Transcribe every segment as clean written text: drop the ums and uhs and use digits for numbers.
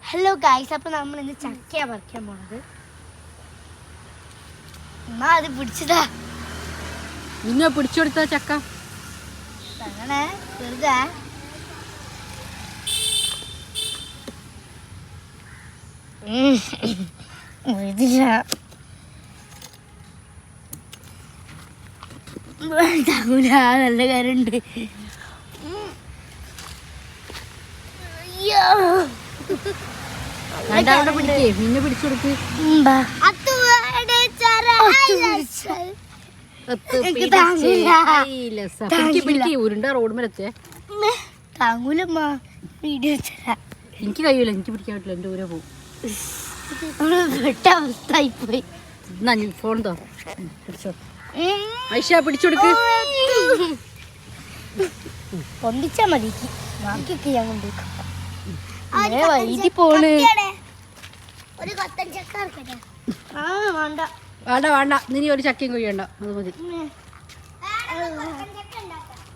Hello guys, അപ്പൊ നമ്മൾ ഇന്ന് ചക്കയാ പറിക്കാൻ പോണത്. അത് പിടിച്ചതാ, നിന്നെ പിടിച്ചെടുത്ത ചക്ക അങ്ങനെ വെറുതെ നല്ല കാര്യമുണ്ട്. നിന്നെ പിടിച്ചെടുക്ക്. ഉരുണ്ട റോഡ് മേലത്തെ താങ്ങൂലമ്മ. വീഡിയോ എനിക്ക് കഴിയൂല, എനിക്ക് പിടിക്കാൻ പറ്റില്ല, എന്റെ ഊരെ പോകും. അവസ്ഥയായിപ്പോയി. ഫോൺ തോ പിടിച്ചോ. ഐഷ പിടിച്ചെടുക്ക്. പൊന്തിച്ചാ മതി, ബാക്കിയൊക്കെ ഞാൻ കൊണ്ടുപോയി. വൈകി പോണ്. വേണ്ട വേണ്ട, നീ ഒരു ചക്കയും കൊയ്യണ്ട, അത് മതി.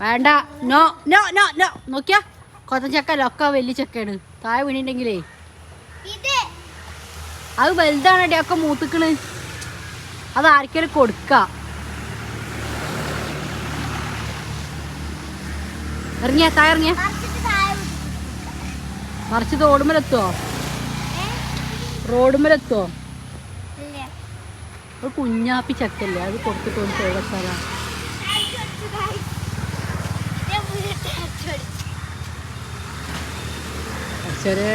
വേണ്ട, നോ നോ നോ നോ. നോക്കിയാ കൊത്തൻ ചക്ക അല്ല, ഒക്കെ വലിയ ചക്കയാണ്. താഴെ വീണിണ്ടെങ്കിലേ അത് വലുതാണേ, ഒക്കെ മൂത്തുക്കണ്. അത് ആർക്കെങ്കിലും കൊടുക്ക. ഇറങ്ങിയ താഴെ ഇറങ്ങിയ മറിച്ച് റോഡുമലെത്തുവോ? റോഡുമലെത്തുവോ? ഒരു കുഞ്ഞാപ്പി ചക്കല്ലേ, അത് കൊടുത്തിട്ട് ഒന്ന് തേവസാല. ശരി.